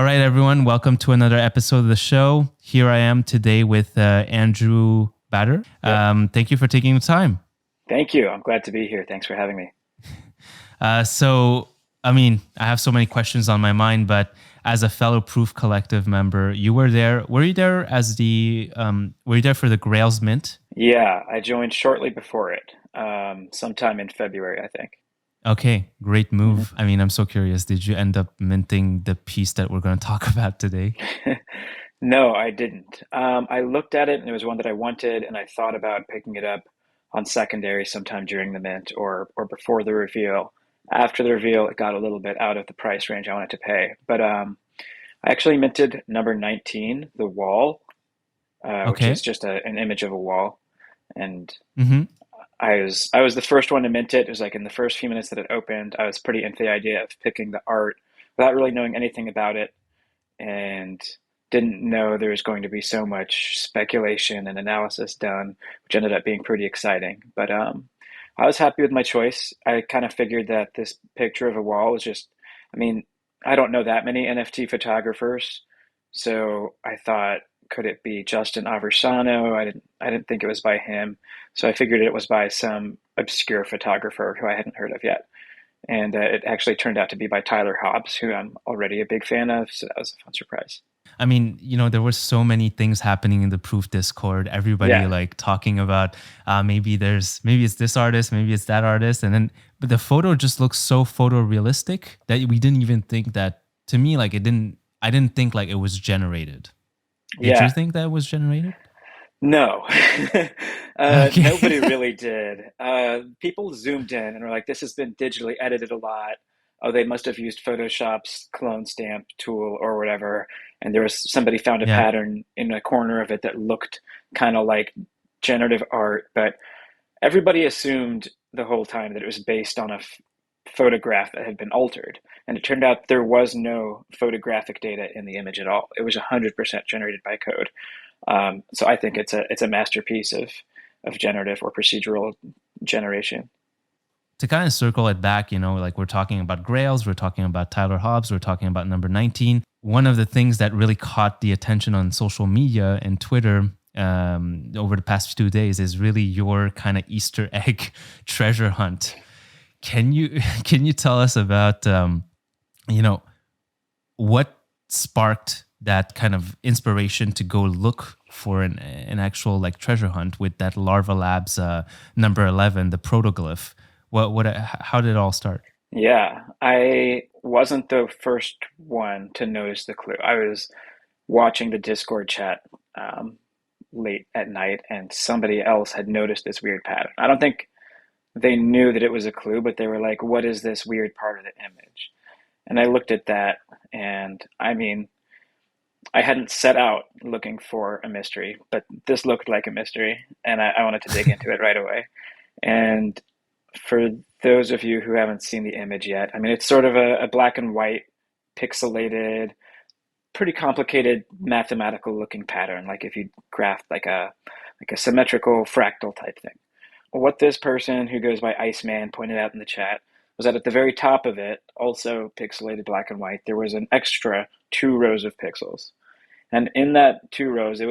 All right, everyone. Welcome to another episode of the show. Here I am today with Andrew Badr. Yep. Thank you for taking the time. Thank you. I'm glad to be here. Thanks for having me. I have so many questions on my mind, but as a fellow Proof Collective member, you were there. Were you there as were you there for the Grail's mint? Yeah, I joined shortly before it, sometime in February, I think. Okay, great hmm move. I mean, I'm so curious. Did you end up minting the piece that we're going to talk about today? No, I didn't. I looked at it and it was one that I wanted, and I thought about picking it up on secondary sometime during the mint or before the reveal. After the reveal, it got a little bit out of the price range I wanted to pay. But I actually minted number 19, the wall, which is Okay. just an image of a wall. And Mm-hmm. I was the first one to mint it. It was like in the first few minutes that it opened. I was pretty into the idea of picking the art without really knowing anything about it, and didn't know there was going to be so much speculation and analysis done, which ended up being pretty exciting. But I was happy with my choice. I kind of figured that this picture of a wall was just, I mean, I don't know that many NFT photographers, so I thought, could it be Justin Aversano? I didn't think it was by him, so I figured it was by some obscure photographer who I hadn't heard of yet. And it actually turned out to be by Tyler Hobbs, who I'm already a big fan of, so that was a fun surprise. I mean, there were so many things happening in the Proof Discord. Everybody Yeah, like talking about maybe it's this artist, maybe it's that artist, and then but the photo just looks so photorealistic that we didn't even think that. To me, like it didn't. I didn't think like it was generated. Did you yeah. think that was generated? No, nobody Okay. really did. People zoomed in and were like, "This has been digitally edited a lot." Oh, they must have used Photoshop's clone stamp tool or whatever. And there was somebody found a Yeah. pattern in a corner of it that looked kind of like generative art, but everybody assumed the whole time that it was based on a photograph that had been altered. And it turned out there was no photographic data in the image at all. It was 100% generated by code. So I think it's a masterpiece of generative or procedural generation. To kind of circle it back, like we're talking about Grails, we're talking about Tyler Hobbs, we're talking about number 19. One of the things that really caught the attention on social media and Twitter over the past 2 days is really your kind of Easter egg treasure hunt. Can you can you tell us about you know what sparked that kind of inspiration to go look for an actual like treasure hunt with that Larva Labs number 11, the Protoglyph? How did it all start? Yeah, I wasn't the first one to notice the clue. I was watching the Discord chat late at night, and somebody else had noticed this weird pattern. I don't think they knew that it was a clue, but they were like, "What is this weird part of the image?" And I looked at that, and I mean, I hadn't set out looking for a mystery, but this looked like a mystery, and I wanted to dig into it right away. And for those of you who haven't seen the image yet, I mean, it's sort of a black and white, pixelated, pretty complicated mathematical looking pattern, like if you graphed like a symmetrical fractal type thing. What this person who goes by Iceman pointed out in the chat was that at the very top of it, also pixelated black and white, there was an extra 2 rows of pixels. And in that 2 rows,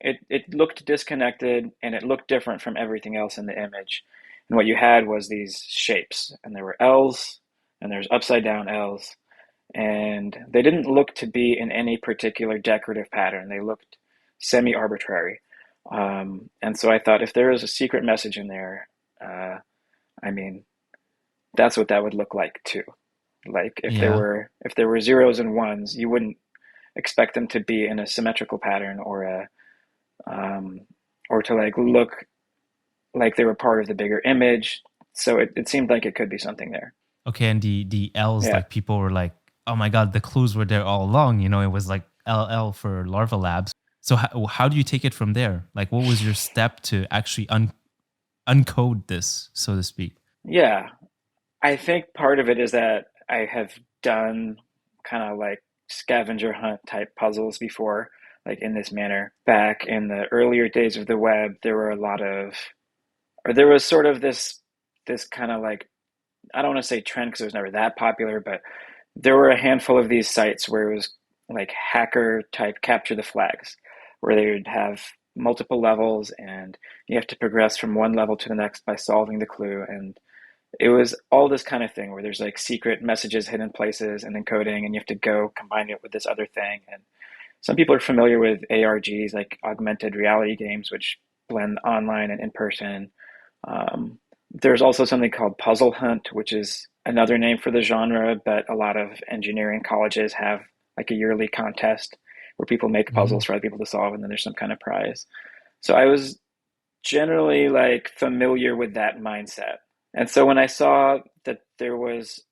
it looked disconnected and it looked different from everything else in the image. And what you had was these shapes, and there were L's, and there's upside down L's, and they didn't look to be in any particular decorative pattern. They looked semi-arbitrary. And so I thought if there was a secret message in there, uh, I mean, that's what that would look like too. Like Yeah. if there were zeros and ones, you wouldn't expect them to be in a symmetrical pattern um, or to like look like they were part of the bigger image. So it seemed like it could be something there. Okay, and the L's, Yeah. like people were like, "Oh my god, the clues were there all along." It was like LL for Larva Labs. So how do you take it from there? Like, what was your step to actually uncode this, so to speak? Yeah. I think part of it is that I have done kind of like scavenger hunt type puzzles before, like in this manner. Back in the earlier days of the web, there were a lot of, or there was sort of this kind of like, I don't want to say trend because it was never that popular, but there were a handful of these sites where it was like hacker type capture the flags, where they would have multiple levels and you have to progress from one level to the next by solving the clue. And it was all this kind of thing where there's like secret messages hidden places and encoding, and you have to go combine it with this other thing. And some people are familiar with ARGs, like augmented reality games, which blend online and in person. Um, there's also something called Puzzle Hunt, which is another name for the genre, but a lot of engineering colleges have like a yearly contest where people make Hmm. puzzles for other people to solve, and then there's some kind of prize. So I was generally like familiar with that mindset. And so when I saw that there was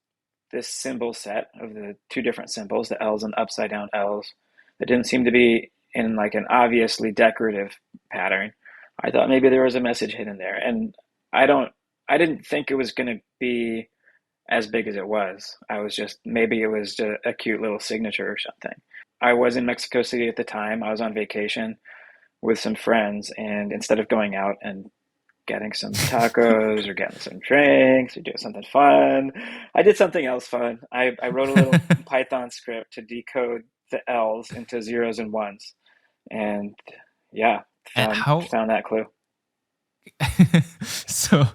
this symbol set of the two different symbols, the L's and upside down L's, that didn't seem to be in like an obviously decorative pattern, I thought maybe there was a message hidden there. And I don't, I didn't think it was going to be as big as it was. I was just, maybe it was just a cute little signature or something. I was in Mexico City at the time. I was on vacation with some friends, and instead of going out and getting some tacos or getting some drinks or doing something fun, I did something else fun. I wrote a little Python script to decode the L's into zeros and ones, and yeah, And how? found that clue. So,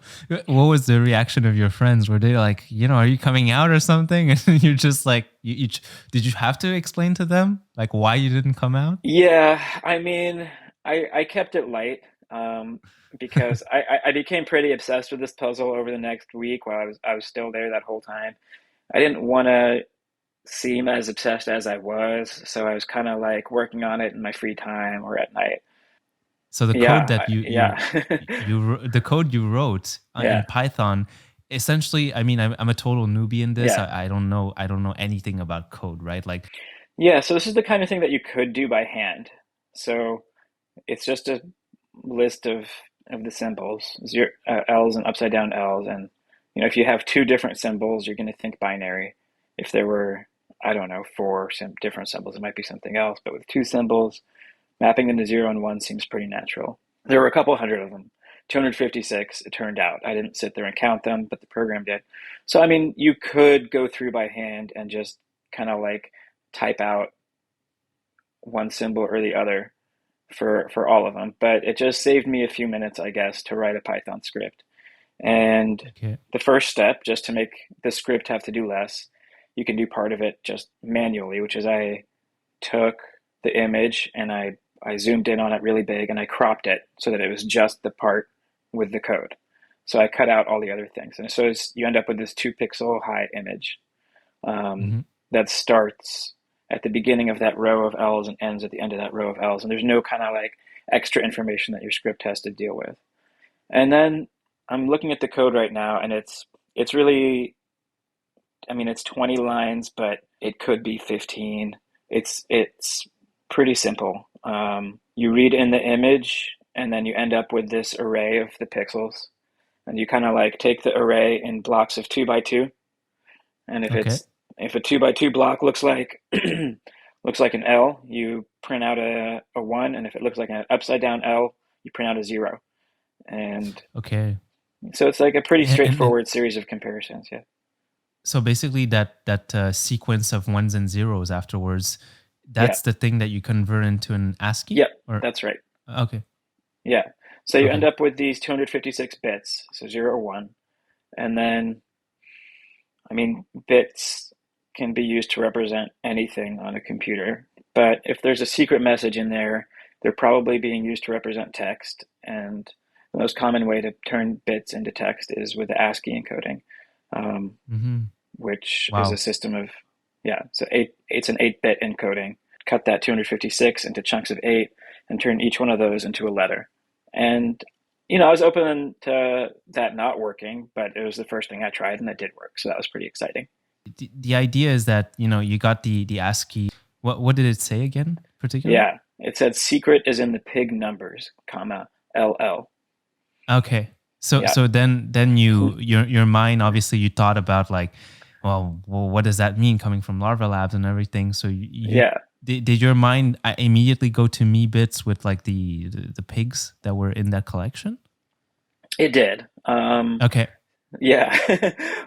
what was the reaction of your friends? Were they like, are you coming out or something? And you're just like, did you have to explain to them like why you didn't come out? Yeah, I mean, I kept it light, um, because I became pretty obsessed with this puzzle over the next week while I was still there that whole time. I didn't want to seem as obsessed as I was, so I was kind of like working on it in my free time or at night. So the code Yeah, that yeah, the code you wrote in yeah, Python, essentially, I mean, I'm a total newbie in this. yeah, I don't know anything about code, right? Like, yeah. So this is the kind of thing that you could do by hand. So it's just a list of the symbols, zero, L's and upside down L's, and if you have two different symbols, you're going to think binary. If there were, I don't know, four some different symbols, it might be something else. But with two symbols, mapping into zero and one seems pretty natural. There were a couple hundred of them, 256, it turned out. I didn't sit there and count them, but the program did. So, I mean, you could go through by hand and just kind of like type out one symbol or the other for all of them, but it just saved me a few minutes, I guess, to write a Python script. And okay, the first step, just to make the script have to do less, you can do part of it just manually, which is I took the image and I zoomed in on it really big and I cropped it so that it was just the part with the code. So I cut out all the other things. And so you end up with this 2 pixel high image, um, hmm, that starts at the beginning of that row of L's and ends at the end of that row of L's. And there's no kind of like extra information that your script has to deal with. And then I'm looking at the code right now, and it's really, I mean, it's 20 lines, but it could be 15. It's pretty simple. You read in the image, and then you end up with this array of the pixels, and you kind of like take the array in blocks of 2 by 2. And okay, if a 2 by 2 block looks like looks like an L, you print out a one, and if it looks like an upside down L, you print out a zero. And okay. so it's like a pretty And straightforward series of comparisons. Yeah, so basically, that sequence of ones and zeros afterwards, yeah, that's the thing that you convert into an ASCII, yep, or that's right. okay, Yeah. So you end okay, up with these 256 bits, so 0 or 1. And then, I mean, bits can be used to represent anything on a computer. But if there's a secret message in there, they're probably being used to represent text. And the most common way to turn bits into text is with the ASCII encoding, um, hmm, which is a wow. system of, yeah, so it's an 8-bit encoding. Cut that 256 into chunks of 8 and turn each one of those into a letter. And I was open to that not working, but it was the first thing I tried and it did work. So that was pretty exciting. The idea is that you got the ASCII. What did it say again, particularly? Yeah. It said secret is in the pig numbers, comma, LL. Okay. So Yeah. so then your mind, obviously, you thought about like, well, what does that mean coming from Larva Labs and everything? So you Yeah. did your mind immediately go to Meebits with like the pigs that were in that collection? It did. Okay. Yeah.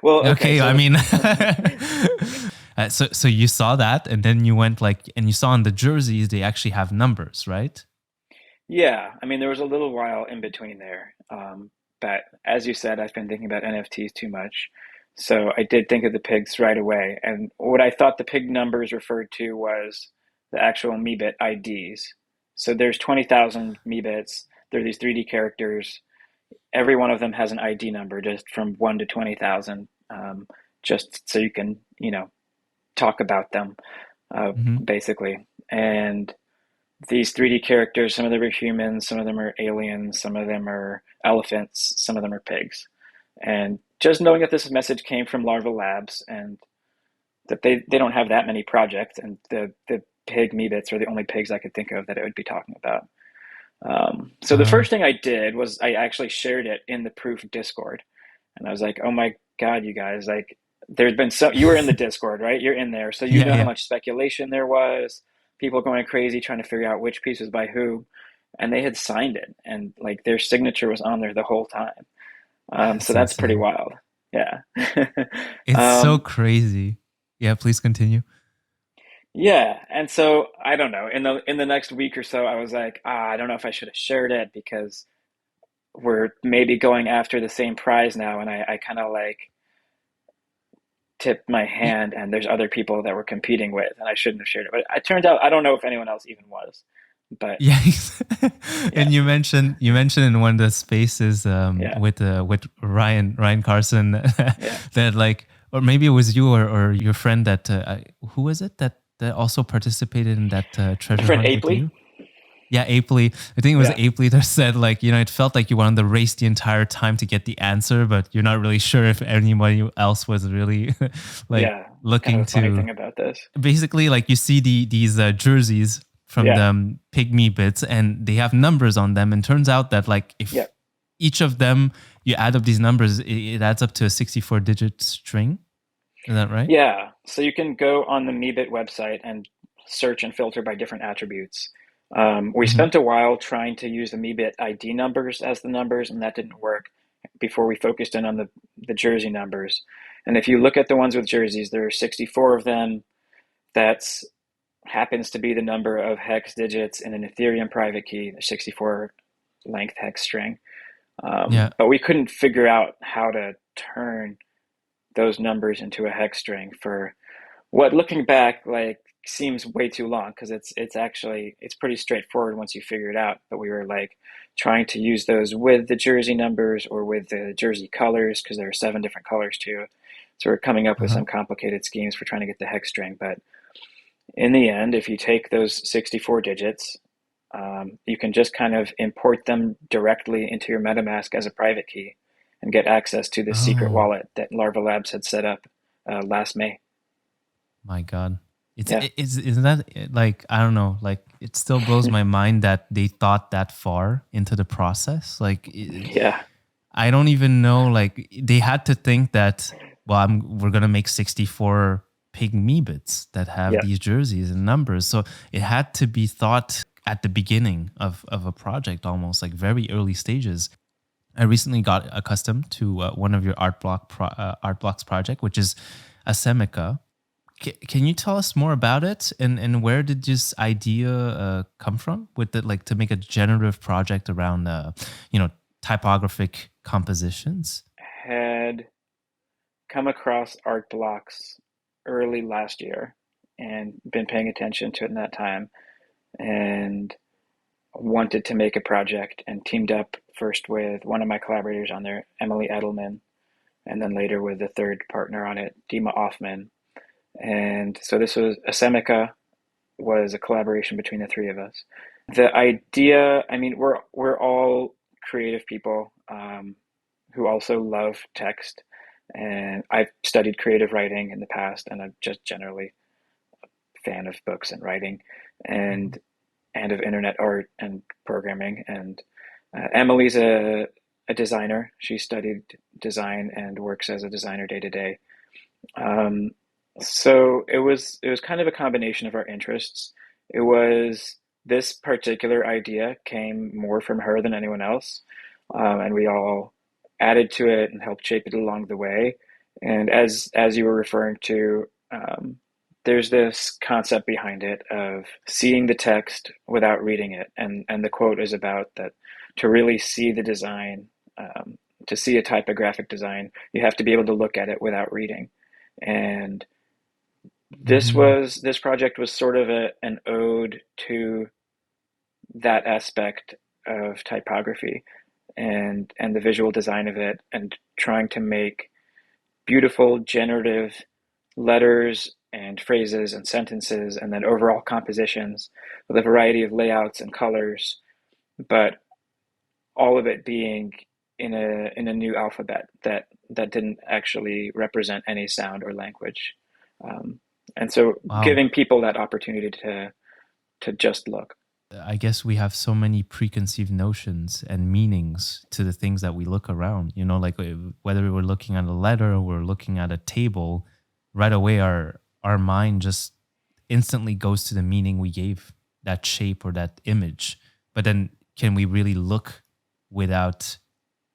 Well, okay. Okay. I So mean, So you saw that, and then you went like, and you saw on the jerseys they actually have numbers, right? Yeah, I mean, there was a little while in between there. But as you said, I've been thinking about NFTs too much. So I did think of the pigs right away. And what I thought the pig numbers referred to was the actual Meebit IDs. So there's 20,000 Meebits. They're these 3D characters. Every one of them has an ID number, just from 1 to 20,000, just so you can, talk about them, Mm-hmm. basically. And these 3D characters, some of them are humans, some of them are aliens, some of them are elephants, some of them are pigs. And just knowing that this message came from Larva Labs and that they don't have that many projects, and the pig Meebits are the only pigs I could think of that it would be talking about. So the Uh, first thing I did was I actually shared it in the proof Discord. And I was like, oh my God, you guys, like, there's been so, you were in the Discord, right? You're in there. So you yeah, know how yeah. much speculation there was, people going crazy trying to figure out which piece was by who. And they had signed it, and like their signature was on there the whole time. So That's that's pretty insane. wild. Yeah. It's so um, crazy. Yeah, please continue. yeah. And so I don't know. In the next week or so, I was like, I don't know if I should have shared it because we're maybe going after the same prize now, and I kind of like tipped my Y- hand, and there's other people that we're competing with, and I shouldn't have shared it. But it turns out I don't know if anyone else even was. But Yeah, yeah, and you mentioned in one of the spaces yeah, with Ryan Carson yeah. that like, or maybe it was you or your friend that who was it that also participated in that My treasure friend hunt with Apley. you? Yeah, Apley. I think it was Yeah, Apley that said like, it felt like you were on the race the entire time to get the answer, but you're not really sure if anybody else was really like yeah. It's kind of looking a funny to thing about this. basically like you see these jerseys from the Yeah, pygmy bits and they have numbers on them, and turns out that like yeah, if each of them you add up these numbers, it adds up to a 64 digit string. Is that right? yeah. So you can go on the Meebit website and search and filter by different attributes. We Mm-hmm. spent a while trying to use the Meebit ID numbers as the numbers, and that didn't work before we focused in on the jersey numbers. And if you look at the ones with jerseys, there are 64 of them. That's happens to be the number of hex digits in an Ethereum private key, a 64 length hex string. Yeah. But we couldn't figure out how to turn those numbers into a hex string for what, looking back, like seems way too long, because it's pretty straightforward once you figure it out. But we were like trying to use those with the jersey numbers or with the jersey colors, because there are 7 different colors too. So we're coming up with Uh-huh. some complicated schemes for trying to get the hex string. But in the end, if you take those 64 digits, you can just kind of import them directly into your MetaMask as a private key and get access to the secret Oh wallet that Larva Labs had set up last May. my God. Yeah, Isn't that like, I don't know, like it still blows my mind that they thought that far into the process. Like yeah, I don't even know. Like they had to think that, well, we're gonna make 64 pig Meebits that have yeah. these jerseys and numbers. So it had to be thought at the beginning of a project, almost like very early stages. I recently got accustomed to one of your art blocks project, which is Asemica. Can you tell us more about it, and where did this idea come from with the, like, to make a generative project around you know typographic compositions? Had come across Artblocks early last year and been paying attention to it in that time, and wanted to make a project, and teamed up first with one of my collaborators on there, Emily Edelman, and then later with the third partner on it, Dima Offman. And so this was Asemica, was a collaboration between the three of us. The idea, I mean, we're all creative people, who also love text, and I've studied creative writing in the past, and I'm just generally a fan of books and writing, and Mhm. of internet art and programming. And Emily's a designer. She studied design and works as a designer day to day. Um, so it was kind of a combination of our interests. It was This particular idea came more from her than anyone else, and we all added to it and helped shape it along the way. And as you were referring to, there's this concept behind it of seeing the text without reading it, and the quote is about that to really see the design, to see a typographic design, you have to be able to look at it without reading. And Hmm. this project was sort of an ode to that aspect of typography and the visual design of it, and trying to make beautiful generative letters and phrases and sentences, and then overall compositions with a variety of layouts and colors, but all of it being in a new alphabet that didn't actually represent any sound or language. Um, and so Wow. giving people that opportunity to just look. I guess we have so many preconceived notions and meanings to the things that we look around. You know, like whether we're looking at a letter or we're looking at a table, right away our mind just instantly goes to the meaning we gave that shape or that image. But then can we really look without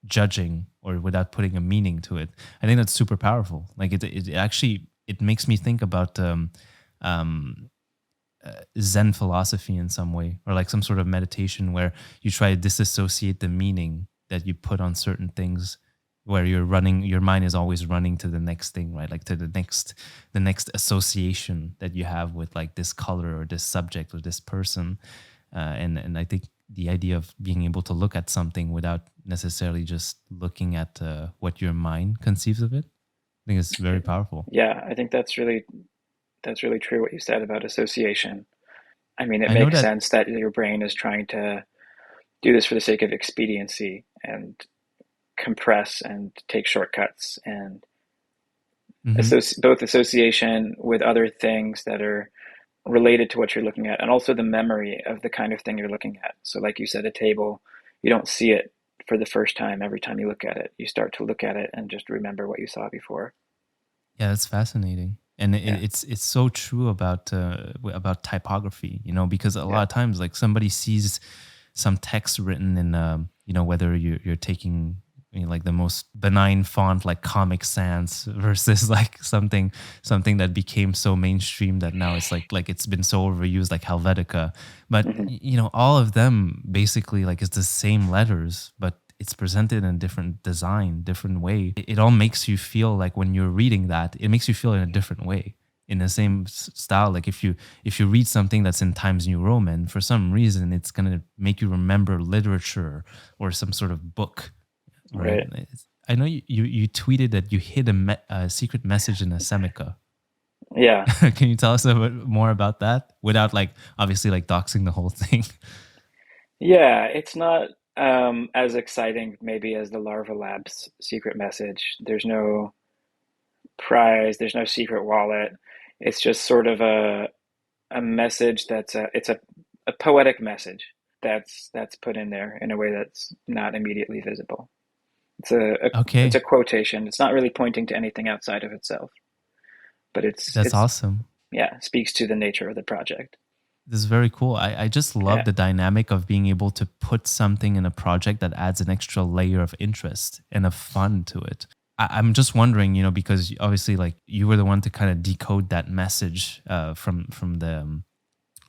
judging or without putting a meaning to it? I think that's super powerful. Like it actually it makes me think about um, Zen philosophy in some way, or like some sort of meditation where you try to disassociate the meaning that you put on certain things, where you're running, your mind is always running to the next thing, right? Like to the next association that you have with like this color or this subject or this person. And I think the idea of being able to look at something without necessarily just looking at what your mind conceives of it, I think it's very powerful. Yeah, I think that's really true what you said about association. I mean, it I know makes that. sense that your brain is trying to do this for the sake of expediency and compress and take shortcuts, and Mhm. both association with other things that are related to what you're looking at, and also the memory of the kind of thing you're looking at. So, like you said, a table, you don't see it for the first time every time you look at it. You start to look at it and just remember what you saw before. Yeah, that's fascinating, and Yeah, it's so true about typography. You know, because a yeah, lot of times, like somebody sees some text written in, you know, whether you're taking, you know, like the most benign font like Comic Sans versus like something that became so mainstream that now it's like it's been so overused, like Helvetica. But hmm, you know, all of them basically like it's the same letters, but it's presented in a different design, different way. It all makes you feel like when you're reading that, it makes you feel in a different way, in the same style. Like if you read something that's in Times New Roman, for some reason, it's gonna make you remember literature or some sort of book, right? right. I know you tweeted that you hid a secret message in Asemica. Yeah, Can you tell us a bit more about that without like obviously like doxing the whole thing? yeah. It's not as exciting maybe as the Larva Labs secret message. There's no prize. There's no secret wallet. It's just sort of a message that's a poetic message that's put in there in a way that's not immediately visible. It's a Okay, quotation. It's not really pointing to anything outside of itself, but that's awesome. yeah, speaks to the nature of the project. This is very cool. I just love Yeah. the dynamic of being able to put something in a project that adds an extra layer of interest and of fun to it. I'm just wondering, you know, because obviously, like you were the one to kind of decode that message from the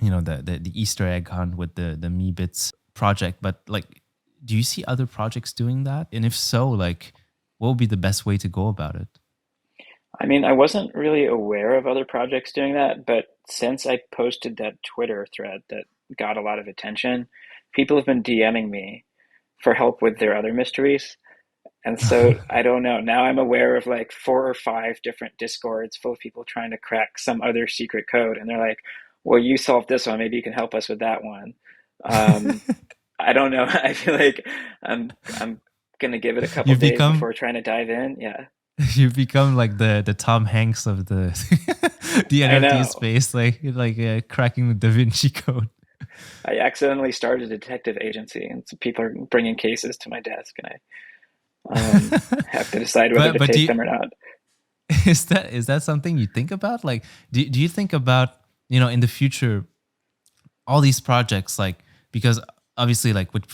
you know the Easter egg hunt with the Meebits project. But like, do you see other projects doing that? And if so, like, what would be the best way to go about it? I mean, I wasn't really aware of other projects doing that, but since I posted that Twitter thread that got a lot of attention, people have been DMing me for help with their other mysteries. And so I don't know. Now I'm aware of like 4 or 5 different discords full of people trying to crack some other secret code. And they're like, well, you solved this one. Maybe you can help us with that one. Um, I don't know. I feel like I'm gonna give it a couple You've days become before trying to dive in. Yeah, you've become like the Tom Hanks of the the I NFT know. space, like cracking the Da Vinci Code. I accidentally started a detective agency, and so people are bringing cases to my desk, and I have to decide whether to But do take you, them or not. is that something you think about? Like, do you think about, in the future all these projects, like, because obviously like with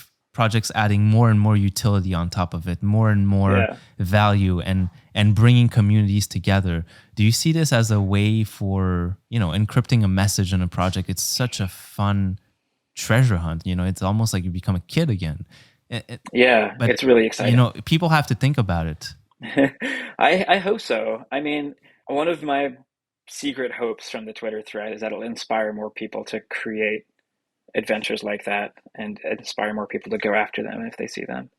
projects adding more and more utility on top of it, more and more Yeah. value, and bringing communities together. Do you see this as a way for, encrypting a message in a project? It's such a fun treasure hunt. It's almost like you become a kid again. Yeah, But it's really exciting. people have to think about it. I hope so. I mean, one of my secret hopes from the Twitter thread is that it'll inspire more people to create adventures like that and inspire more people to go after them if they see them.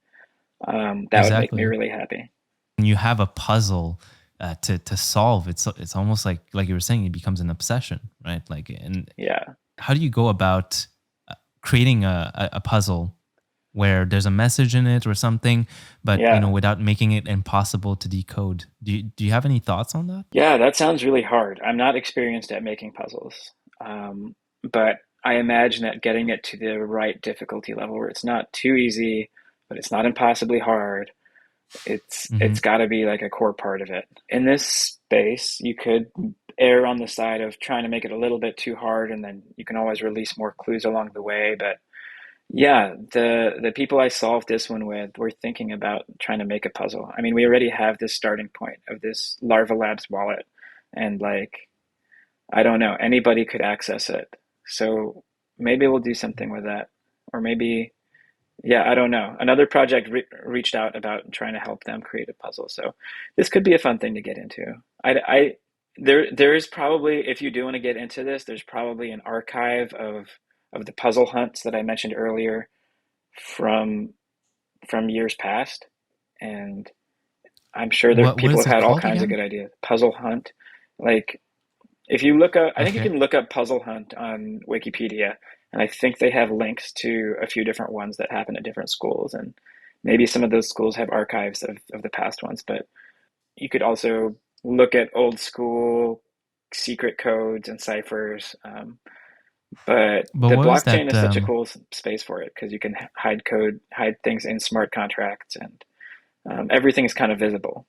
That would make me Exactly. really happy. When you have a puzzle to solve, it's almost like you were saying, it becomes an obsession, right? Like, and Yeah. how do you go about creating a puzzle where there's a message in it or something, but Yeah. without making it impossible to decode? Do you have any thoughts on that? Yeah, that sounds really hard. I'm not experienced at making puzzles. But I imagine that getting it to the right difficulty level where it's not too easy, but it's not impossibly hard, it's Hmm. got to be like a core part of it. In this space, you could err on the side of trying to make it a little bit too hard, and then you can always release more clues along the way. But yeah, the people I solved this one with were thinking about trying to make a puzzle. I mean, we already have this starting point of this Larva Labs wallet, and like, I don't know, anybody could access it. So maybe we'll do something with that, or maybe, yeah, I don't know. Another project reached out about trying to help them create a puzzle. So this could be a fun thing to get into. There is probably, if you do want to get into this, there's probably an archive of the puzzle hunts that I mentioned earlier from years past, and I'm sure there What people is have it had all called kinds of again? good ideas. Puzzle hunt, like if you look up, I think you Okay. can look up puzzle hunt on Wikipedia, and I think they have links to a few different ones that happen at different schools, and maybe some of those schools have archives of the past ones, but you could also look at old school secret codes and ciphers. But But the what was blockchain that? is such a cool space for it because you can hide code, hide things in smart contracts, and everything is kind of visible.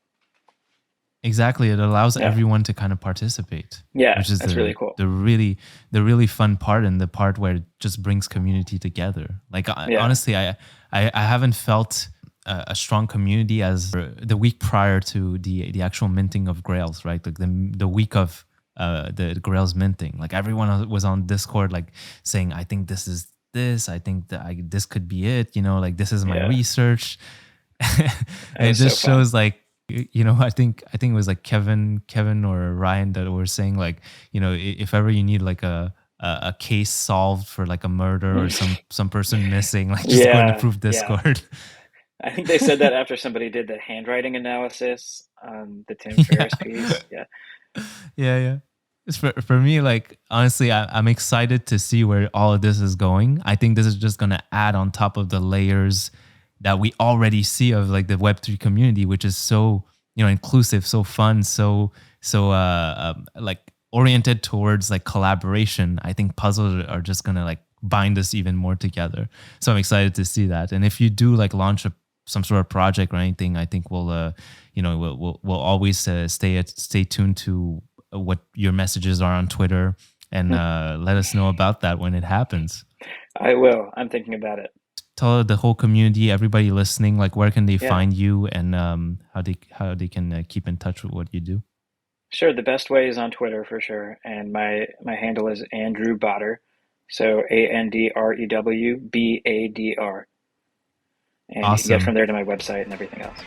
Exactly, it allows Yeah, everyone to kind of participate, yeah, which is that's really cool. the really fun part, and the part where it just brings community together. Like, Yeah, honestly, I haven't felt a strong community as the week prior to the actual minting of Grails, right? Like the week of the Grails minting. Like, everyone was on Discord, like saying, "I think this is this. I think that this could be it." Like, this is my yeah, research. it And it was so just fun. shows, like, I think it was like Kevin or Ryan that were saying, like, if ever you need like a case solved for like a murder or some person missing, like, just go in the Yeah, proof yeah. Discord. I think they said that after somebody did the handwriting analysis on the Tim Ferriss Yeah. piece. Yeah. Yeah, yeah. It's for me, like, honestly, I'm excited to see where all of this is going. I think this is just gonna add on top of the layers that we already see of like the Web3 community, which is so, inclusive, so fun, so like oriented towards like collaboration. I think puzzles are just gonna like bind us even more together. So I'm excited to see that. And if you do like launch some sort of project or anything, I think we'll always stay tuned to what your messages are on Twitter, and let us know about that when it happens. I will. I'm thinking about it. Tell the whole community, everybody listening, like, where can they Yeah. find you, and how they can keep in touch with what you do. Sure. The best way is on Twitter for sure. And my handle is Andrew Badr. So AndrewBadr. And you can get from Awesome. there to my website and everything else.